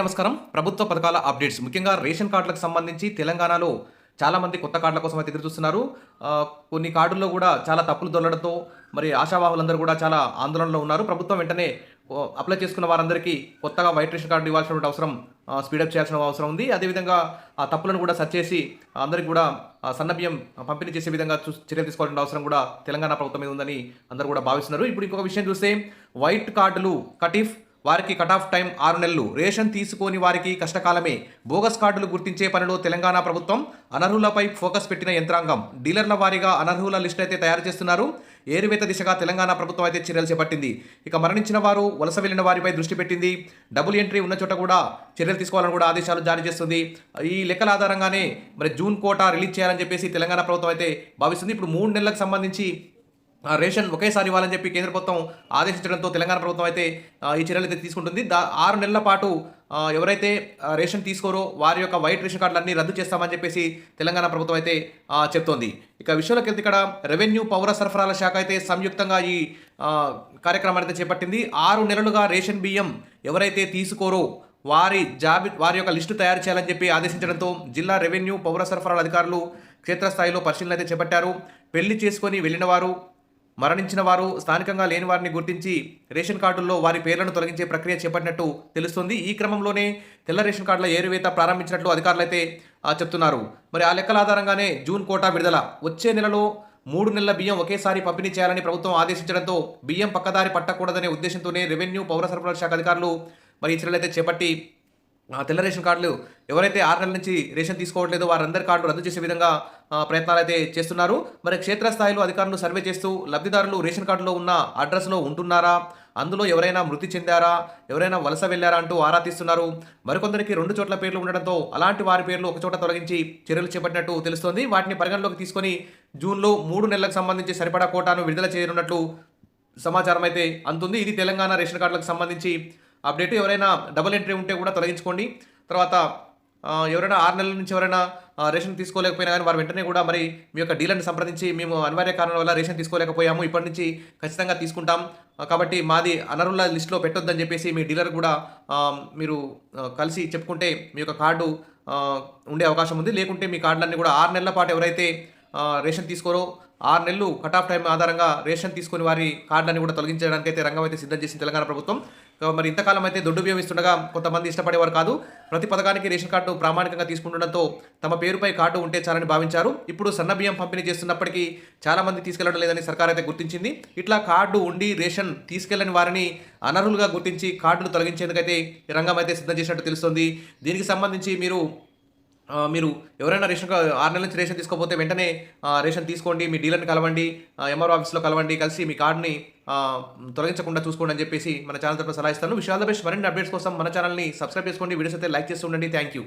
నమస్కారం. ప్రభుత్వ పథకాల అప్డేట్స్ ముఖ్యంగా రేషన్ కార్డులకు సంబంధించి తెలంగాణలో చాలామంది కొత్త కార్డుల కోసం అయితే ఎదురు చూస్తున్నారు. కొన్ని కార్డుల్లో కూడా చాలా తప్పులు దొర్లడంతో మరి ఆశావాహులందరూ కూడా చాలా ఆందోళనలో ఉన్నారు. ప్రభుత్వం వెంటనే అప్లై చేసుకున్న వారందరికీ కొత్తగా వైట్ రేషన్ కార్డు ఇవ్వాల్సినటువంటి అవసరం, స్పీడప్ చేయాల్సిన అవసరం ఉంది. అదేవిధంగా ఆ తప్పులను కూడా సరిచేసి అందరికీ కూడా సన్నబియ్యం పంపిణీ చేసే విధంగా చర్యలు తీసుకోవాల్సిన అవసరం కూడా తెలంగాణ ప్రభుత్వం మీద ఉందని అందరూ కూడా భావిస్తున్నారు. ఇప్పుడు ఇంకొక విషయం చూస్తే వైట్ కార్డులు కటీఫ్ వారికి కట్ ఆఫ్ టైం 6 నెలలు. రేషన్ తీసుకోని వారికి కష్టకాలమే. బోగస్ కార్డులు గుర్తించే పనిలో తెలంగాణ ప్రభుత్వం అనర్హులపై ఫోకస్ పెట్టిన యంత్రాంగం. డీలర్ల వారీగా అనర్హుల లిస్ట్ అయితే తయారు చేస్తున్నారు. ఏరువేత దిశగా తెలంగాణ ప్రభుత్వం అయితే చర్యలు చేపట్టింది. ఇక మరణించిన వారు, వలస వెళ్లిన వారిపై దృష్టి పెట్టింది. డబుల్ ఎంట్రీ ఉన్న చోట కూడా చర్యలు తీసుకోవాలని కూడా ఆదేశాలు జారీ చేస్తుంది. ఈ లెక్కల ఆధారంగానే మరి జూన్ కోటా రిలీజ్ చేయాలని చెప్పేసి తెలంగాణ ప్రభుత్వం అయితే భావిస్తుంది. ఇప్పుడు 3 నెలలకు సంబంధించి రేషన్ ఒకేసారి ఇవ్వాలని చెప్పి కేంద్ర ప్రభుత్వం ఆదేశించడంతో తెలంగాణ ప్రభుత్వం అయితే ఈ చర్యలు అయితే తీసుకుంటుంది. 6 నెలల పాటు ఎవరైతే రేషన్ తీసుకోరో వారి యొక్క వైట్ రేషన్ కార్డులన్నీ రద్దు చేస్తామని చెప్పేసి తెలంగాణ ప్రభుత్వం అయితే చెప్తోంది. ఇక విషయంలోకి వెళ్తే ఇక్కడ రెవెన్యూ పౌర సరఫరాల శాఖ అయితే సంయుక్తంగా ఈ కార్యక్రమాన్ని అయితే చేపట్టింది. 6 నెలలుగా రేషన్ బియ్యం ఎవరైతే తీసుకోరో వారి యొక్క లిస్టు తయారు చేయాలని చెప్పి ఆదేశించడంతో జిల్లా రెవెన్యూ పౌర సరఫరాల అధికారులు క్షేత్రస్థాయిలో పరిశీలన అయితే చేపట్టారు. పెళ్లి చేసుకొని వెళ్లిన వారు, మరణించిన వారు, స్థానికంగా లేని వారిని గుర్తించి రేషన్ కార్డుల్లో వారి పేర్లను తొలగించే ప్రక్రియ చేపట్టినట్టు తెలుస్తుంది. ఈ క్రమంలోనే తెల్ల రేషన్ కార్డుల ఏరువేత ప్రారంభించినట్లు అధికారులు అయితే చెప్తున్నారు. మరి ఆ లెక్కల ఆధారంగానే జూన్ కోటా విడుదల. వచ్చే నెలలో 3 నెలల బియ్యం ఒకేసారి పంపిణీ చేయాలని ప్రభుత్వం ఆదేశించడంతో బియ్యం పక్కదారి పట్టకూడదనే ఉద్దేశంతోనే రెవెన్యూ పౌర సరఫరాల శాఖ అధికారులు మరి ఈ చర్యలు అయితే చేపట్టి తెల్ల రేషన్ కార్డులు ఎవరైతే 6 నెలల నుంచి రేషన్ తీసుకోవట్లేదో వారందరి కార్డులు రద్దు చేసే విధంగా ప్రయత్నాలు అయితే చేస్తున్నారు. మరి క్షేత్రస్థాయిలో అధికారులు సర్వే చేస్తూ లబ్ధిదారులు రేషన్ కార్డులో ఉన్న అడ్రస్లో ఉంటున్నారా, అందులో ఎవరైనా మృతి చెందారా, ఎవరైనా వలస వెళ్లారా అంటూ ఆరా తీస్తున్నారు. మరికొందరికి 2 చోట్ల పేర్లు ఉండడంతో అలాంటి వారి పేర్లు ఒక చోట తొలగించి చర్యలు చేపట్టినట్టు తెలుస్తోంది. వాటిని పరిగణలోకి తీసుకొని జూన్లో 3 నెలలకు సంబంధించి సరిపడా కోటాను విడుదల చేయనున్నట్లు సమాచారం అయితే అందుతుంది. ఇది తెలంగాణ రేషన్ కార్డులకు సంబంధించి అప్డేట్. ఎవరైనా డబుల్ ఎంట్రీ ఉంటే కూడా తొలగించుకోండి. తర్వాత ఎవరైనా 6 నెలల నుంచి ఎవరైనా రేషన్ తీసుకోలేకపోయినా కానీ వారు వెంటనే కూడా మరి మీ యొక్క డీలర్ని సంప్రదించి మేము అనివార్య కారణం వల్ల రేషన్ తీసుకోలేకపోయాము, ఇప్పటి నుంచి ఖచ్చితంగా తీసుకుంటాం, కాబట్టి మాది అనర్హుల లిస్టులో పెట్టొద్దని చెప్పేసి మీ డీలర్ కూడా మీరు కలిసి చెప్పుకుంటే మీ యొక్క కార్డు ఉండే అవకాశం ఉంది. లేకుంటే మీ కార్డులన్నీ కూడా 6 నెలల పాటు ఎవరైతే రేషన్ తీసుకోరో 6 నెలలు కట్ ఆఫ్ టైం ఆధారంగా రేషన్ తీసుకుని వారి కార్డులన్నీ కూడా తొలగించడానికి అయితే రంగం అయితే సిద్ధం చేసింది తెలంగాణ ప్రభుత్వం. మరి ఇంతకాలం అయితే దొడ్డు బియ్యం ఇస్తుండగా కొంతమంది ఇష్టపడేవారు కాదు. ప్రతి పథకానికి రేషన్ కార్డు ప్రామాణికంగా తీసుకుంటుండడంతో తమ పేరుపై కార్డు ఉంటే చాలని భావించారు. ఇప్పుడు సన్న బియ్యం పంపిణీ చేస్తున్నప్పటికీ చాలామంది తీసుకెళ్లడం లేదని సర్కార్ అయితే గుర్తించింది. ఇట్లా కార్డు ఉండి రేషన్ తీసుకెళ్లని వారిని అనర్హులుగా గుర్తించి కార్డులు తొలగించేందుకైతే ఈ రంగం అయితే సిద్ధం చేసినట్టు తెలుస్తోంది. దీనికి సంబంధించి మీరు ఎవరైనా 6 నెలల నుంచి రేషన్ తీసుకోకపోతే వెంటనే రేషన్ తీసుకోండి, మీ డీలర్ని కలవండి, ఎంఆర్ఓ ఆఫీస్లో కలవండి, కలిసి మీ కార్డుని తొలగించకుండా చూసుకోండి అని చెప్పేసి మన ఛానల్ తరపున సలహా ఇస్తాను. విషయాల బెస్ట్ మరిన్ని అప్డేట్స్ కోసం మన ఛానల్ని సబ్స్క్రైబ్ చేసుకోండి, వీడియోస్ అయితే లైక్ చేస్తూ ఉండండి. Thank you.